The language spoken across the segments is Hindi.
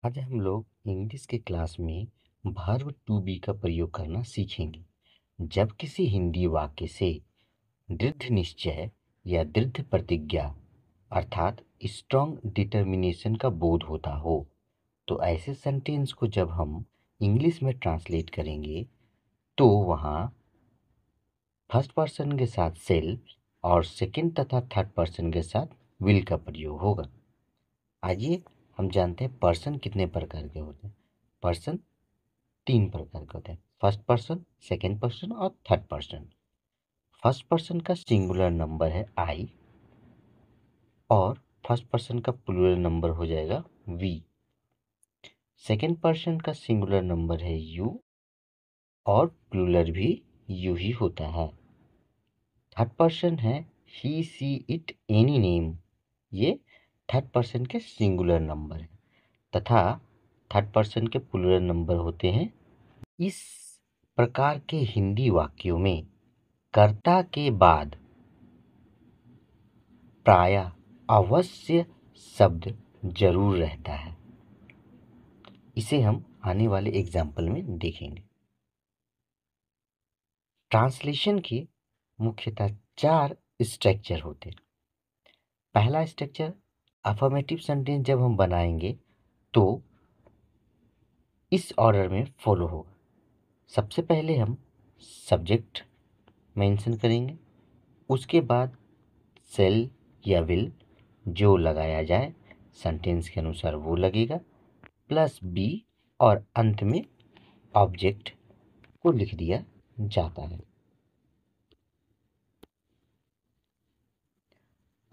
आज हम लोग इंग्लिश के क्लास में वर्ब टू बी का प्रयोग करना सीखेंगे। जब किसी हिंदी वाक्य से दृढ़ निश्चय या दृढ़ प्रतिज्ञा अर्थात स्ट्रॉन्ग डिटर्मिनेशन का बोध होता हो तो ऐसे सेंटेंस को जब हम इंग्लिश में ट्रांसलेट करेंगे तो वहाँ फर्स्ट पर्सन के साथ सेल और सेकंड तथा थर्ड पर्सन के साथ विल का प्रयोग होगा। आइए हम जानते हैं पर्सन कितने प्रकार के होते हैं। पर्सन 3 प्रकार के होते हैं, फर्स्ट पर्सन, सेकंड पर्सन और थर्ड पर्सन। फर्स्ट पर्सन का सिंगुलर नंबर है आई और फर्स्ट पर्सन का प्लूरल नंबर हो जाएगा वी। सेकंड पर्सन का सिंगुलर नंबर है यू और प्लूरल भी यू ही होता है। थर्ड पर्सन है ही सी इट एनी नेम, ये थर्ड पर्सन के सिंगुलर नंबर है तथा थर्ड पर्सन के प्लूरल नंबर होते हैं। इस प्रकार के हिंदी वाक्यों में कर्ता के बाद प्रायः अवश्य शब्द जरूर रहता है। इसे हम आने वाले एग्जाम्पल में देखेंगे। ट्रांसलेशन के मुख्यतः 4 स्ट्रक्चर होते हैं। पहला स्ट्रक्चर अफर्मेटिव सेंटेंस जब हम बनाएंगे तो इस ऑर्डर में फॉलो होगा। सबसे पहले हम सब्जेक्ट मेंशन करेंगे, उसके बाद सेल या विल जो लगाया जाए सेंटेंस के अनुसार वो लगेगा, प्लस बी और अंत में ऑब्जेक्ट को लिख दिया जाता है।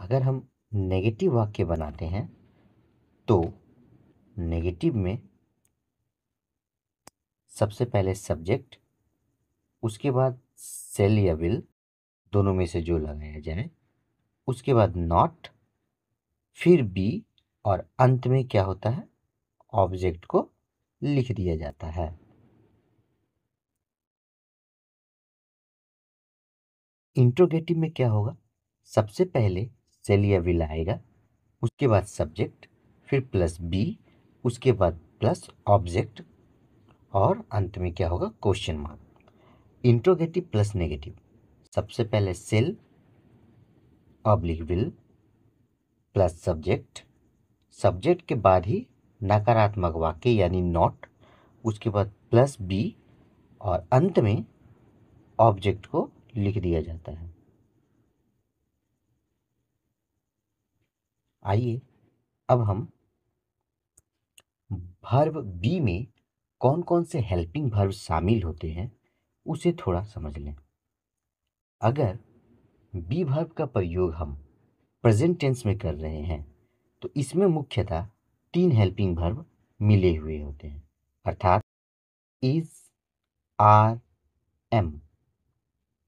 अगर हम नेगेटिव वाक्य बनाते हैं तो नेगेटिव में सबसे पहले सब्जेक्ट, उसके बाद सेल या विल दोनों में से जो लगाया जाए, उसके बाद नॉट, फिर बी और अंत में क्या होता है, ऑब्जेक्ट को लिख दिया जाता है। इंट्रोगेटिव में क्या होगा, सबसे पहले सेल या विल आएगा, उसके बाद सब्जेक्ट, फिर प्लस बी, उसके बाद प्लस ऑब्जेक्ट और अंत में क्या होगा, question mark. Interrogative plus negative, सबसे पहले shall oblique will plus subject, subject के बाद ही नकारात्मक वाक्य यानी नॉट, उसके बाद प्लस बी और अंत में ऑब्जेक्ट को लिख दिया जाता है। आइए अब हम वर्ब बी में कौन कौन से हेल्पिंग वर्ब शामिल होते हैं उसे थोड़ा समझ लें। अगर बी वर्ब का प्रयोग हम प्रेजेंट टेंस में कर रहे हैं तो इसमें मुख्यतः 3 हेल्पिंग वर्ब मिले हुए होते हैं, अर्थात इज, आर, एम।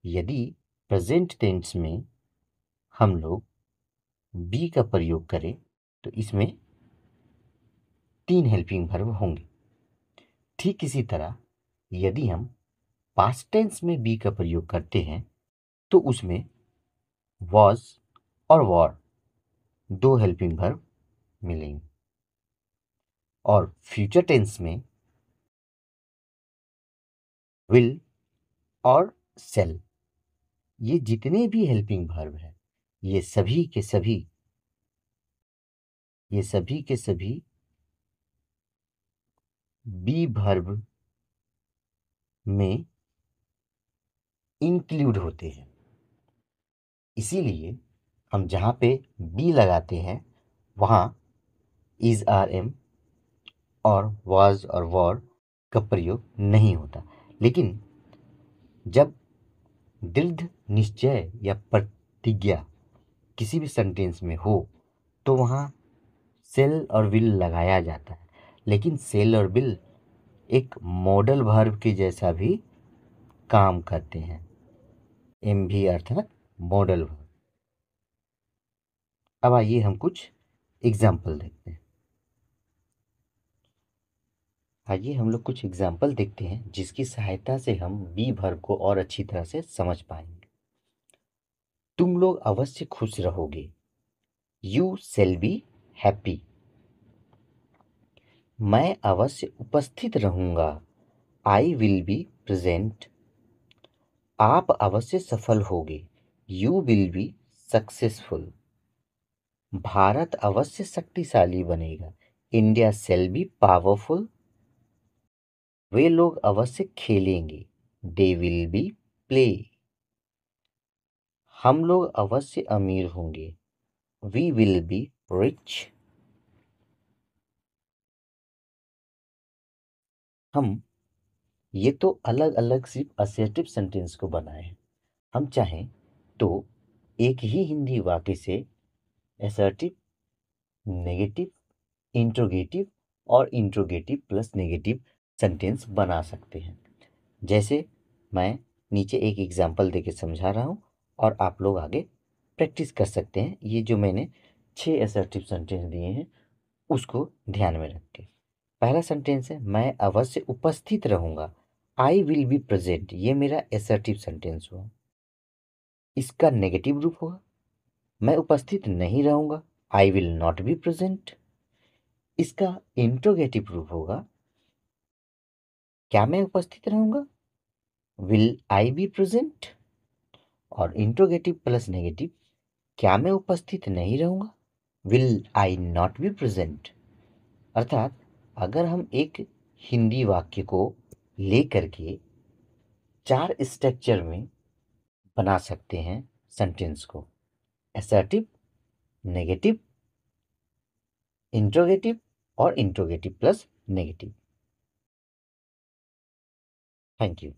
यदि प्रेजेंट टेंस में हम लोग बी का प्रयोग करें तो इसमें 3 हेल्पिंग वर्ब होंगे। ठीक इसी तरह यदि हम पास्ट टेंस में बी का प्रयोग करते हैं तो उसमें वॉज और वर 2 हेल्पिंग वर्ब मिलेंगे और फ्यूचर टेंस में विल और सेल, ये जितने भी हेल्पिंग वर्ब हैं ये सभी के सभी बी वर्ब में इंक्लूड होते हैं। इसीलिए हम जहाँ पे बी लगाते हैं वहाँ इज, आर, एम और वाज और वर का प्रयोग नहीं होता। लेकिन जब दृढ़ निश्चय या प्रतिज्ञा किसी भी सेंटेंस में हो तो वहाँ सेल और विल लगाया जाता है। लेकिन सेल और विल एक मॉडल वर्ब के जैसा भी काम करते हैं, एम भी अर्थात मॉडल वर्ब। अब आइए हम कुछ एग्जाम्पल देखते हैं। आइए हम लोग कुछ एग्जाम्पल देखते हैं जिसकी सहायता से हम बी वर्ब को और अच्छी तरह से समझ पाएंगे। तुम लोग अवश्य खुश रहोगे, यू शेल बी हैप्पी। मैं अवश्य उपस्थित रहूंगा, आई विल बी प्रेजेंट। आप अवश्य सफल होगे, you will be successful. Bharat अवश्य शक्तिशाली बनेगा, इंडिया शैल बी पावरफुल। वे लोग अवश्य खेलेंगे, दे विल बी प्ले। हम लोग अवश्य अमीर होंगे, वी विल बी रिच। हम ये तो अलग अलग सिर्फ असर्टिव सेंटेंस को बनाए हैं। हम चाहें तो एक ही हिंदी वाक्य से असर्टिव, नेगेटिव, इंट्रोगेटिव और इंट्रोगेटिव प्लस नेगेटिव सेंटेंस बना सकते हैं। जैसे मैं नीचे एक एग्जाम्पल देके समझा रहा हूँ और आप लोग आगे प्रैक्टिस कर सकते हैं। ये जो मैंने 6 असर्टिव सेंटेंस दिए हैं उसको ध्यान में रख के। पहला सेंटेंस है मैं अवश्य उपस्थित रहूंगा, आई विल बी प्रेजेंट। ये मेरा असर्टिव सेंटेंस हुआ। इसका नेगेटिव रूप होगा मैं उपस्थित नहीं रहूंगा, I will not be present. इसका इंट्रोगेटिव रूप होगा क्या मैं उपस्थित रहूंगा, विल आई बी प्रेजेंट। और इंट्रोगेटिव प्लस नेगेटिव क्या मैं उपस्थित नहीं रहूंगा, will I not be present. अर्थात अगर हम एक हिंदी वाक्य को लेकर के 4 स्ट्रक्चर में बना सकते हैं सेंटेंस को, असर्टिव, नेगेटिव, इंट्रोगेटिव और interrogative plus negative. Thank you.